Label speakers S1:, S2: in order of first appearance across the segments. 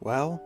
S1: Well,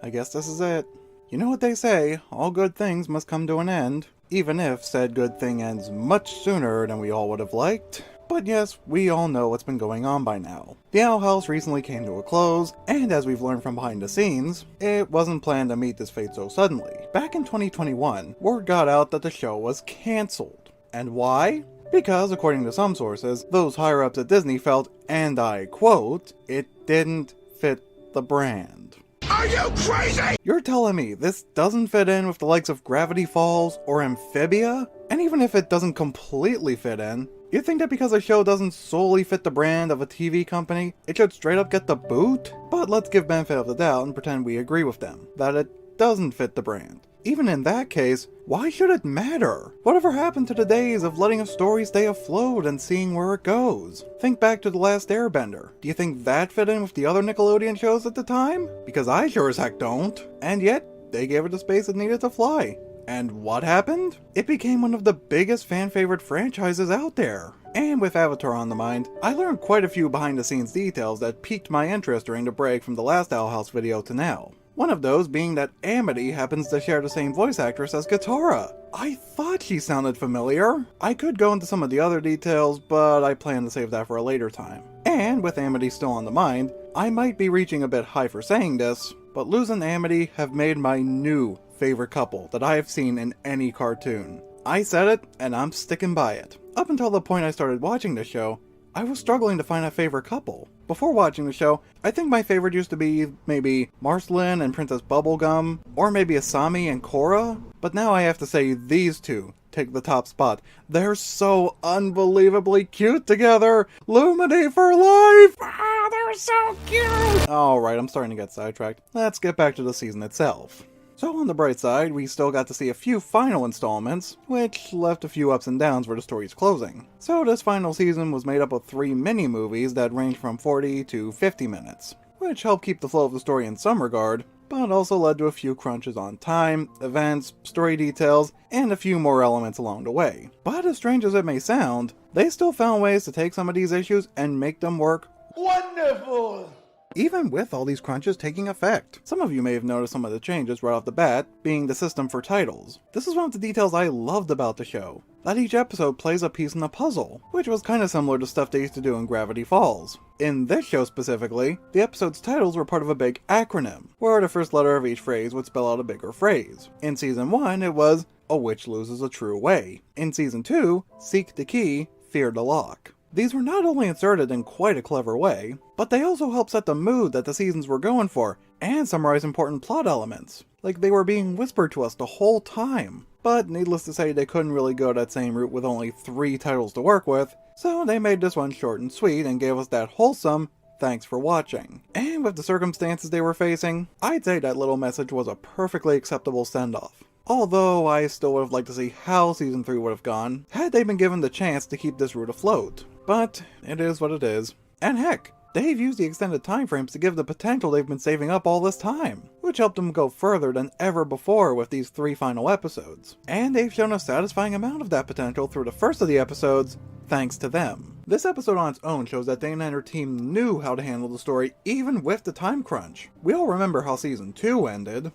S1: I guess this is it. You know what they say, all good things must come to an end, even if said good thing ends much sooner than we all would have liked. But yes, we all know what's been going on by now. The Owl House recently came to a close, and as we've learned from behind the scenes, it wasn't planned to meet this fate so suddenly. Back in 2021, word got out that the show was cancelled. And why? Because, according to some sources, those higher-ups at Disney felt, and I quote, it didn't fit the brand.
S2: Are you crazy?
S1: You're telling me this doesn't fit in with the likes of Gravity Falls or Amphibia? And even if it doesn't completely fit in, you think that because a show doesn't solely fit the brand of a TV company, it should straight up get the boot? But let's give benefit of the doubt and pretend we agree with them, that it doesn't fit the brand. Even in that case, why should it matter? Whatever happened to the days of letting a story stay afloat and seeing where it goes? Think back to The Last Airbender. Do you think that fit in with the other Nickelodeon shows at the time? Because I sure as heck don't. And yet, they gave it the space it needed to fly. And what happened? It became one of the biggest fan-favorite franchises out there. And with Avatar on the mind, I learned quite a few behind-the-scenes details that piqued my interest during the break from the last Owl House video to now. One of those being that Amity happens to share the same voice actress as Katara. I thought she sounded familiar. I could go into some of the other details, but I plan to save that for a later time. And with Amity still on the mind, I might be reaching a bit high for saying this, but Luz and Amity have made my new favorite couple that I have seen in any cartoon. I said it, and I'm sticking by it. Up until the point I started watching the show, I was struggling to find a favorite couple. Before watching the show, I think my favorite used to be maybe Marceline and Princess Bubblegum, or maybe Asami and Korra, but now I have to say these two take the top spot. They're so unbelievably cute together! Lumini for life! Ah, they're so cute! Alright, I'm starting to get sidetracked. Let's get back to the season itself. So on the bright side, we still got to see a few final installments, which left a few ups and downs for the story's closing. So this final season was made up of 3 mini-movies that range from 40 to 50 minutes, which helped keep the flow of the story in some regard, but also led to a few crunches on time, events, story details, and a few more elements along the way. But as strange as it may sound, they still found ways to take some of these issues and make them work
S2: Wonderful!
S1: even with all these crunches taking effect. Some of you may have noticed some of the changes right off the bat, being the system for titles. This is one of the details I loved about the show, that each episode plays a piece in the puzzle, which was kinda similar to stuff they used to do in Gravity Falls. In this show specifically, the episode's titles were part of a big acronym, where the first letter of each phrase would spell out a bigger phrase. In Season 1, it was, "A witch loses a true way." In Season 2, "Seek the key, fear the lock." These were not only inserted in quite a clever way, but they also helped set the mood that the seasons were going for, and summarize important plot elements, like they were being whispered to us the whole time. But needless to say, they couldn't really go that same route with only 3 titles to work with, so they made this one short and sweet and gave us that wholesome, "Thanks for watching." And with the circumstances they were facing, I'd say that little message was a perfectly acceptable send-off. Although I still would have liked to see how Season 3 would have gone, had they been given the chance to keep this route afloat. But it is what it is. And heck, they've used the extended time frames to give the potential they've been saving up all this time, which helped them go further than ever before with these 3 final episodes. And they've shown a satisfying amount of that potential through the first of the episodes, thanks to them. This episode on its own shows that Dana and her team knew how to handle the story even with the time crunch. We all remember how Season 2 ended.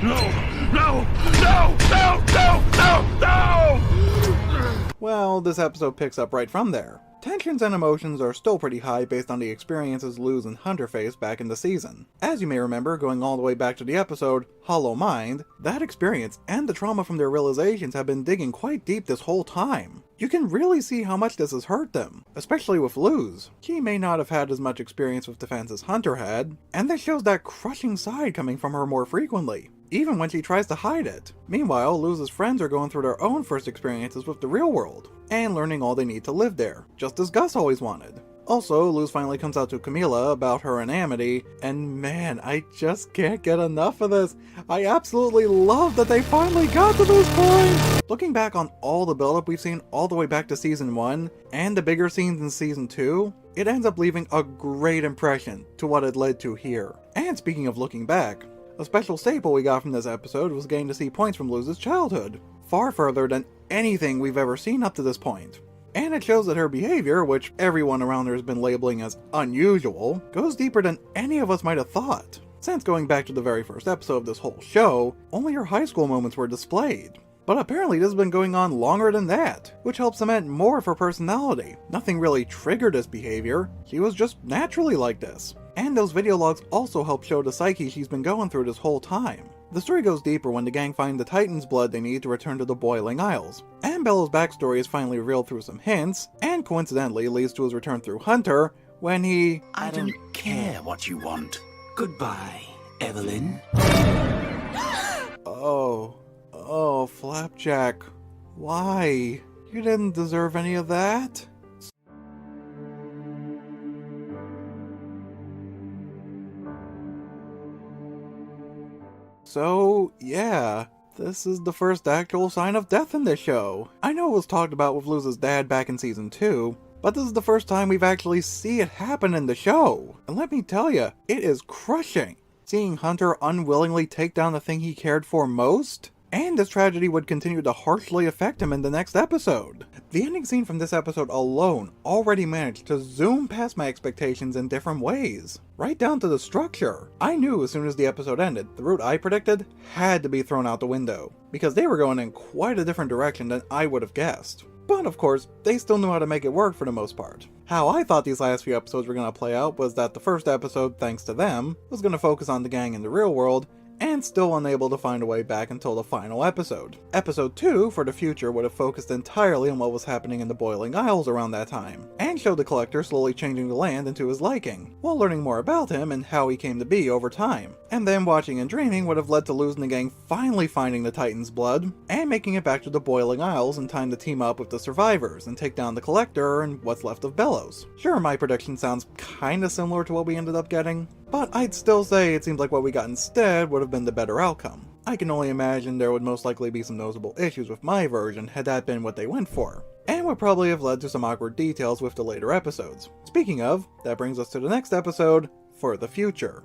S2: No! No! No! No! No! No! No!
S1: Well, this episode picks up right from there. Tensions and emotions are still pretty high based on the experiences Luz and Hunter faced back in the season. As you may remember, going all the way back to the episode Hollow Mind, that experience and the trauma from their realizations have been digging quite deep this whole time. You can really see how much this has hurt them, especially with Luz. She may not have had as much experience with defense as Hunter had, and this shows that crushing side coming from her more frequently, even when she tries to hide it. Meanwhile, Luz's friends are going through their own first experiences with the real world, and learning all they need to live there, just as Gus always wanted. Also, Luz finally comes out to Camila about her and Amity, and man, I just can't get enough of this. I absolutely love that they finally got to this point! Looking back on all the build-up we've seen all the way back to Season 1, and the bigger scenes in Season 2, it ends up leaving a great impression to what it led to here. And speaking of looking back, a special staple we got from this episode was getting to see points from Luz's childhood, far further than anything we've ever seen up to this point. And it shows that her behavior, which everyone around her has been labeling as unusual, goes deeper than any of us might have thought. Since going back to the very first episode of this whole show, only her high school moments were displayed. But apparently this has been going on longer than that, which helps cement more of her personality. Nothing really triggered this behavior, she was just naturally like this. And those video logs also help show the psyche she's been going through this whole time. The story goes deeper when the gang find the Titan's blood they need to return to the Boiling Isles. And Bello's backstory is finally revealed through some hints, and coincidentally leads to his return through Hunter, when he...
S3: I don't care what you want. Goodbye, Evelyn.
S1: Oh, Flapjack. Why? You didn't deserve any of that. So, yeah, this is the first actual sign of death in this show. I know it was talked about with Luz's dad back in season 2, but this is the first time we've actually seen it happen in the show. And let me tell you, it is crushing. Seeing Hunter unwillingly take down the thing he cared for most, and this tragedy would continue to harshly affect him in the next episode. The ending scene from this episode alone already managed to zoom past my expectations in different ways, right down to the structure. I knew as soon as the episode ended, the route I predicted had to be thrown out the window, because they were going in quite a different direction than I would have guessed. But of course, they still knew how to make it work for the most part. How I thought these last few episodes were going to play out was that the first episode, thanks to them, was going to focus on the gang in the real world, and still unable to find a way back until the final episode. Episode 2, for the future, would have focused entirely on what was happening in the Boiling Isles around that time, and showed the Collector slowly changing the land into his liking, while learning more about him and how he came to be over time. And then watching and dreaming would have led to Luz and the gang finally finding the Titan's blood, and making it back to the Boiling Isles in time to team up with the survivors and take down the Collector and what's left of Bellows. Sure, my prediction sounds kinda similar to what we ended up getting, but I'd still say it seems like what we got instead would have been the better outcome. I can only imagine there would most likely be some noticeable issues with my version had that been what they went for, and would probably have led to some awkward details with the later episodes. Speaking of, that brings us to the next episode, For the Future.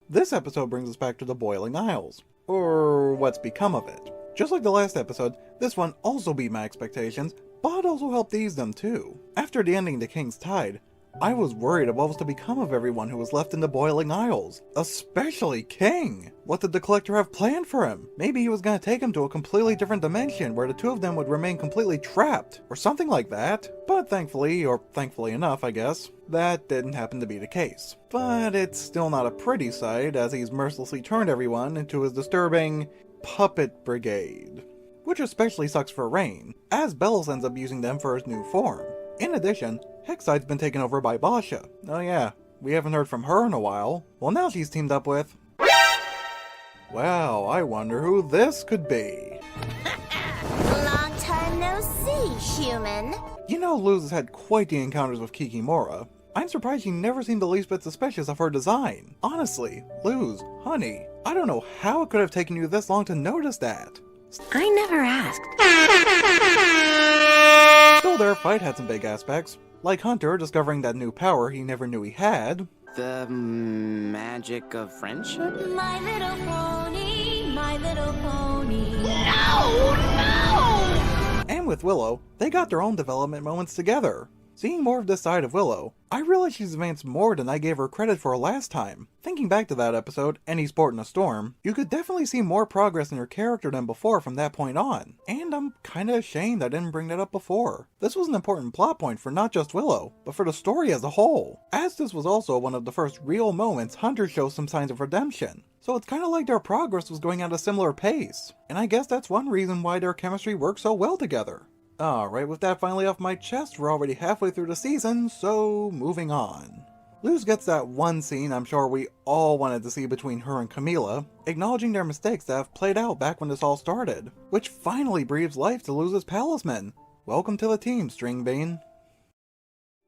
S1: This episode brings us back to the Boiling Isles, or what's become of it. Just like the last episode, this one also beat my expectations, but also helped ease them too. After the ending to King's Tide, I was worried of what was to become of everyone who was left in the Boiling Isles, especially King. What did the Collector have planned for him? Maybe he was going to take him to a completely different dimension where the two of them would remain completely trapped, or something like that. But thankfully, or thankfully enough I guess, that didn't happen to be the case. But it's still not a pretty sight as he's mercilessly turned everyone into his disturbing puppet brigade. Which especially sucks for Rain, as Bellows ends up using them for his new form. In addition, Hexide's been taken over by Basha. Oh yeah, we haven't heard from her in a while. Well, now she's teamed up with... Well, I wonder who this could be.
S4: Long time no see, human.
S1: You know Luz has had quite the encounters with Kikimora. I'm surprised she never seemed the least bit suspicious of her design. Honestly, Luz, honey, I don't know how it could have taken you this long to notice that.
S4: I never asked.
S1: Still, their fight had some big aspects, like Hunter discovering that new power he never knew he had.
S5: The magic of friendship?
S4: My little pony, my little pony.
S1: And with Willow, they got their own development moments together. Seeing more of this side of Willow, I realized she's advanced more than I gave her credit for last time. Thinking back to that episode, Any Sport in a Storm, you could definitely see more progress in her character than before from that point on. And I'm kinda ashamed I didn't bring that up before. This was an important plot point for not just Willow, but for the story as a whole. As this was also one of the first real moments Hunter shows some signs of redemption. So it's kinda like their progress was going at a similar pace. And I guess that's one reason why their chemistry works so well together. Alright, with that finally off my chest, we're already halfway through the season, so moving on. Luz gets that one scene I'm sure we all wanted to see between her and Camila, acknowledging their mistakes that have played out back when this all started, which finally breathes life to Luz's Palisman. Welcome to the team, Stringbean.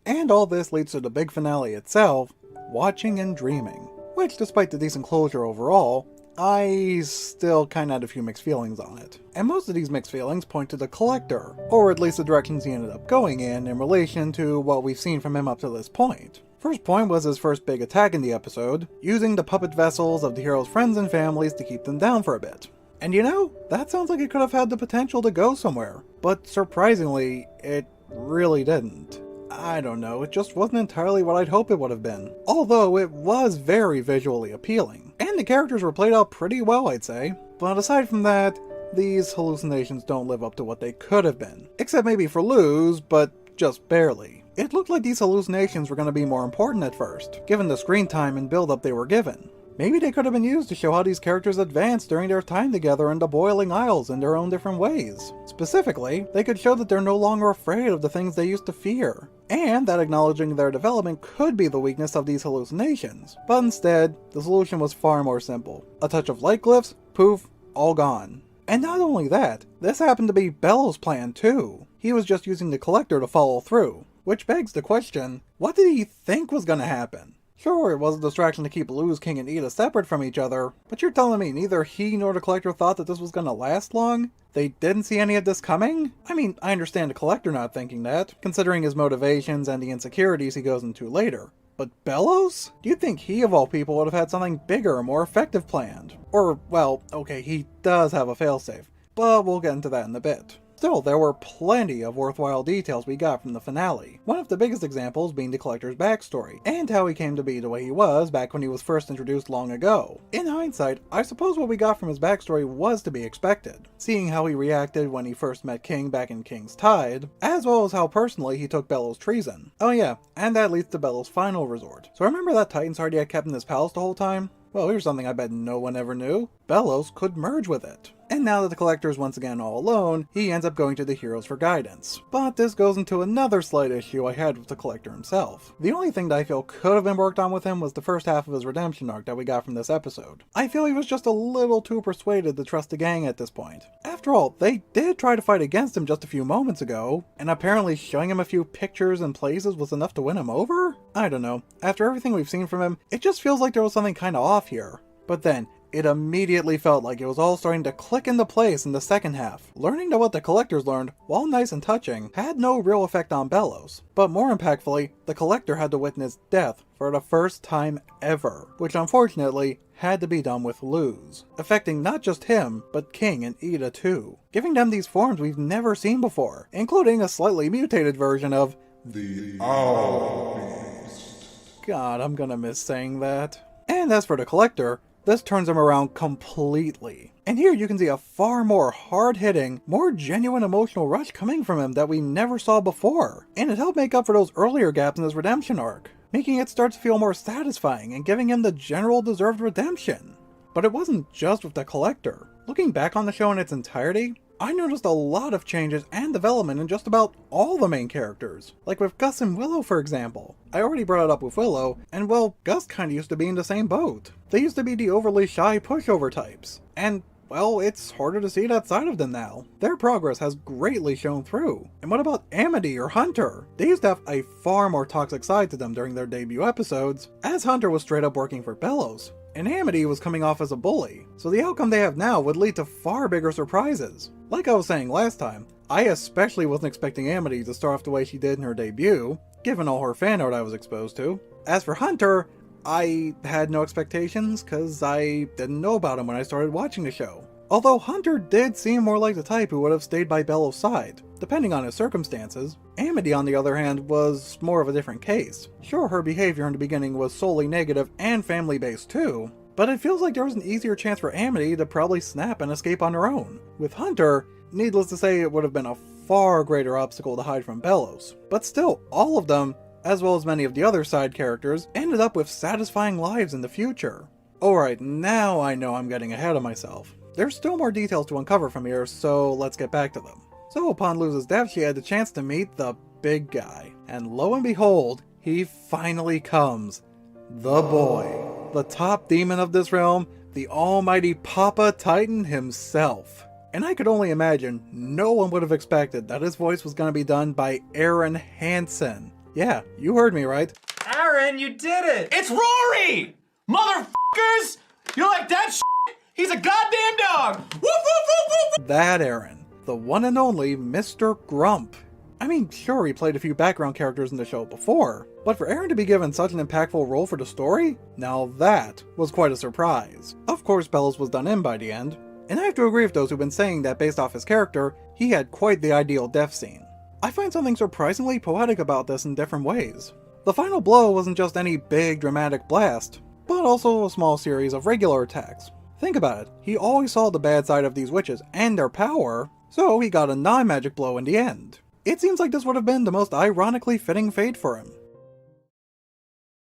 S1: And all this leads to the big finale itself, Watching and Dreaming, which despite the decent closure overall, I still kinda had a few mixed feelings on it. And most of these mixed feelings point to the Collector, or at least the directions he ended up going in relation to what we've seen from him up to this point. First point was his first big attack in the episode, using the puppet vessels of the hero's friends and families to keep them down for a bit. And you know, that sounds like it could have had the potential to go somewhere. But surprisingly, it really didn't. I don't know, it just wasn't entirely what I'd hope it would have been. Although it was very visually appealing. And the characters were played out pretty well, I'd say. But aside from that, these hallucinations don't live up to what they could have been. Except maybe for Luz, but just barely. It looked like these hallucinations were going to be more important at first, given the screen time and build-up they were given. Maybe they could have been used to show how these characters advanced during their time together in the Boiling Isles in their own different ways. Specifically, they could show that they're no longer afraid of the things they used to fear, and that acknowledging their development could be the weakness of these hallucinations. But instead, the solution was far more simple. A touch of light glyphs, poof, all gone. And not only that, this happened to be Bellows' plan too. He was just using the Collector to follow through. Which begs the question, what did he think was gonna happen? Sure, it was a distraction to keep Luz, King, and Eda separate from each other, but you're telling me neither he nor the Collector thought that this was gonna last long? They didn't see any of this coming? I mean, I understand the Collector not thinking that, considering his motivations and the insecurities he goes into later. But Bellows? Do you think he, of all people, would have had something bigger or more effective planned? Or, well, okay, he does have a failsafe, but we'll get into that in a bit. Still, there were plenty of worthwhile details we got from the finale. One of the biggest examples being the Collector's backstory, and how he came to be the way he was back when he was first introduced long ago. In hindsight, I suppose what we got from his backstory was to be expected, seeing how he reacted when he first met King back in King's Tide, as well as how personally he took Bellows' treason. Oh yeah, and that leads to Bellows' final resort. So remember that Titan's heart he had kept in his palace the whole time? Well, here's something I bet no one ever knew. Bellows could merge with it. And now that the Collector is once again all alone, he ends up going to the heroes for guidance. But this goes into another slight issue I had with the Collector himself. The only thing that I feel could have been worked on with him was the first half of his redemption arc that we got from this episode. I feel he was just a little too persuaded to trust the gang at this point. After all, they did try to fight against him just a few moments ago, and apparently showing him a few pictures and places was enough to win him over? I don't know. After everything we've seen from him, it just feels like there was something kinda off here. But then, it immediately felt like it was all starting to click into place in the second half. Learning that what the Collectors learned, while nice and touching, had no real effect on Bellows. But more impactfully, the Collector had to witness death for the first time ever, which unfortunately had to be done with Luz, affecting not just him, but King and Eda too, giving them these forms we've never seen before, including a slightly mutated version of
S2: The Owl Beast.
S1: God, I'm gonna miss saying that. And as for the Collector, this turns him around completely. And here you can see a far more hard-hitting, more genuine emotional rush coming from him that we never saw before. And it helped make up for those earlier gaps in his redemption arc, making it start to feel more satisfying and giving him the general deserved redemption. But it wasn't just with the Collector. Looking back on the show in its entirety, I noticed a lot of changes and development in just about all the main characters. Like with Gus and Willow, for example. I already brought it up with Willow, and well, Gus kinda used to be in the same boat. They used to be the overly shy pushover types. And, well, it's harder to see that side of them now. Their progress has greatly shown through. And what about Amity or Hunter? They used to have a far more toxic side to them during their debut episodes, as Hunter was straight up working for Bellows, and Amity was coming off as a bully, so the outcome they have now would lead to far bigger surprises. Like I was saying last time, I especially wasn't expecting Amity to start off the way she did in her debut, given all her fan art I was exposed to. As for Hunter, I had no expectations, cause I didn't know about him when I started watching the show. Although Hunter did seem more like the type who would have stayed by Bellows' side, depending on his circumstances. Amity, on the other hand, was more of a different case. Sure, her behavior in the beginning was solely negative and family-based too, but it feels like there was an easier chance for Amity to probably snap and escape on her own. With Hunter, needless to say, it would have been a far greater obstacle to hide from Bellows. But still, all of them, as well as many of the other side characters, ended up with satisfying lives in the future. Alright, now I know I'm getting ahead of myself. There's still more details to uncover from here, so let's get back to them. So upon Luz's death, she had the chance to meet the big guy. And lo and behold, he finally comes. The boy. The top demon of this realm, the almighty Papa Titan himself. And I could only imagine no one would have expected that his voice was going to be done by Aaron Hansen. Yeah, you heard me right.
S6: Aaron, you did it!
S7: It's Rory! Motherfuckers! You like that shit? He's a goddamn dog! Woof, woof, woof, woof!
S1: That Aaron. The one and only Mr. Grump. I mean, sure, he played a few background characters in the show before, but for Aaron to be given such an impactful role for the story? Now that was quite a surprise. Of course, Bellows was done in by the end. And I have to agree with those who've been saying that based off his character, he had quite the ideal death scene. I find something surprisingly poetic about this in different ways. The final blow wasn't just any big dramatic blast, but also a small series of regular attacks. Think about it, he always saw the bad side of these witches and their power, so he got a non-magic blow in the end. It seems like this would have been the most ironically fitting fate for him.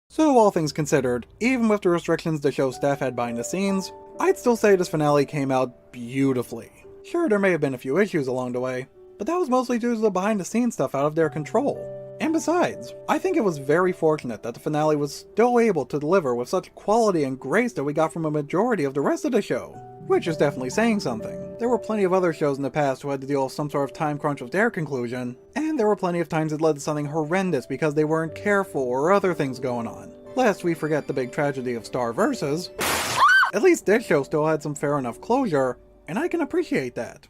S1: So all things considered, even with the restrictions the show's staff had behind the scenes, I'd still say this finale came out beautifully. Sure, there may have been a few issues along the way, but that was mostly due to the behind the scenes stuff out of their control. And besides, I think it was very fortunate that the finale was still able to deliver with such quality and grace that we got from a majority of the rest of the show, which is definitely saying something. There were plenty of other shows in the past who had to deal with some sort of time crunch with their conclusion, and there were plenty of times it led to something horrendous because they weren't careful or other things going on. Lest we forget the big tragedy of Star Versus. At least this show still had some fair enough closure, and I can appreciate that.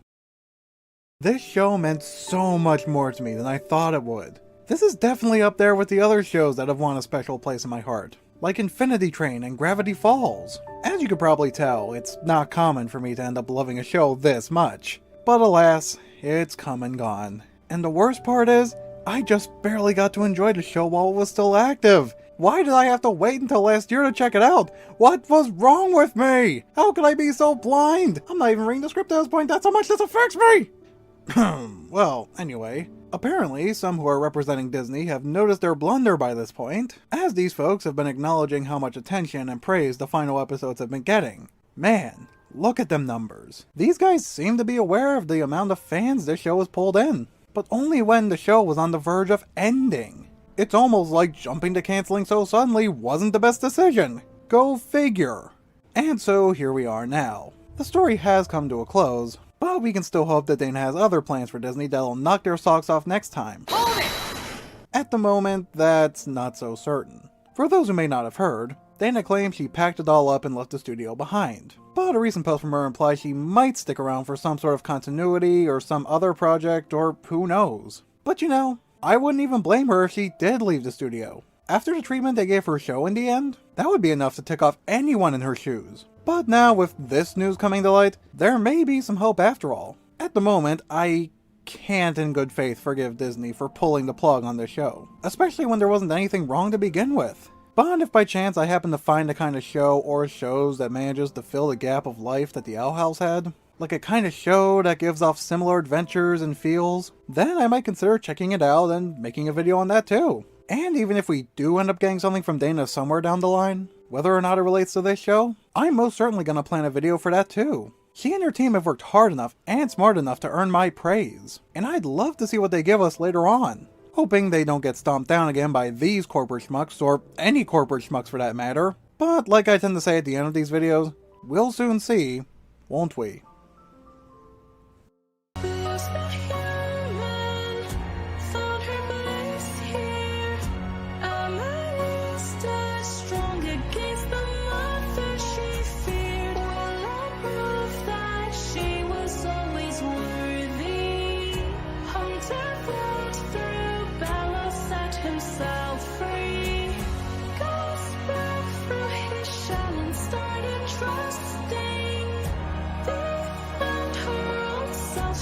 S1: This show meant so much more to me than I thought it would. This is definitely up there with the other shows that have won a special place in my heart, like Infinity Train and Gravity Falls. As you could probably tell, it's not common for me to end up loving a show this much. But alas, it's come and gone. And the worst part is, I just barely got to enjoy the show while it was still active. Why did I have to wait until last year to check it out? What was wrong with me? How could I be so blind? I'm not even reading the script at this point, that's how much this affects me! Well, anyway, apparently some who are representing Disney have noticed their blunder by this point, as these folks have been acknowledging how much attention and praise the final episodes have been getting. Man, look at them numbers. These guys seem to be aware of the amount of fans this show has pulled in, but only when the show was on the verge of ending. It's almost like jumping to canceling so suddenly wasn't the best decision. Go figure. And so here we are now. The story has come to a close, but we can still hope that Dana has other plans for Disney that'll knock their socks off next time. Hold it! At the moment, that's not so certain. For those who may not have heard, Dana claims she packed it all up and left the studio behind. But a recent post from her implies she might stick around for some sort of continuity or some other project, or who knows. But you know, I wouldn't even blame her if she did leave the studio. After the treatment they gave her show in the end, that would be enough to tick off anyone in her shoes. But now with this news coming to light, there may be some hope after all. At the moment, I can't in good faith forgive Disney for pulling the plug on this show, especially when there wasn't anything wrong to begin with. But if by chance I happen to find the kind of show or shows that manages to fill the gap of life that the Owl House had, like a kind of show that gives off similar adventures and feels, then I might consider checking it out and making a video on that too. And even if we do end up getting something from Dana somewhere down the line, whether or not it relates to this show, I'm most certainly gonna plan a video for that too. She and her team have worked hard enough and smart enough to earn my praise, and I'd love to see what they give us later on. Hoping they don't get stomped down again by these corporate schmucks, or any corporate schmucks for that matter. But like I tend to say at the end of these videos, we'll soon see, won't we?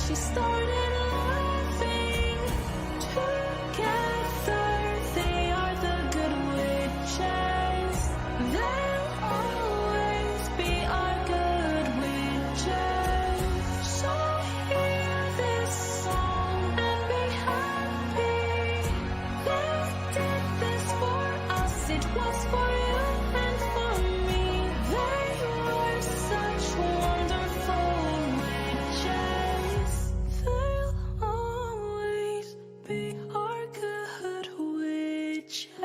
S4: She started laughing. Together they are the good witches. They'll always be our good witches. So hear this song and be happy. They did this for us, it was for you and for me. They were such wonderful witches. They'll always be our good witches.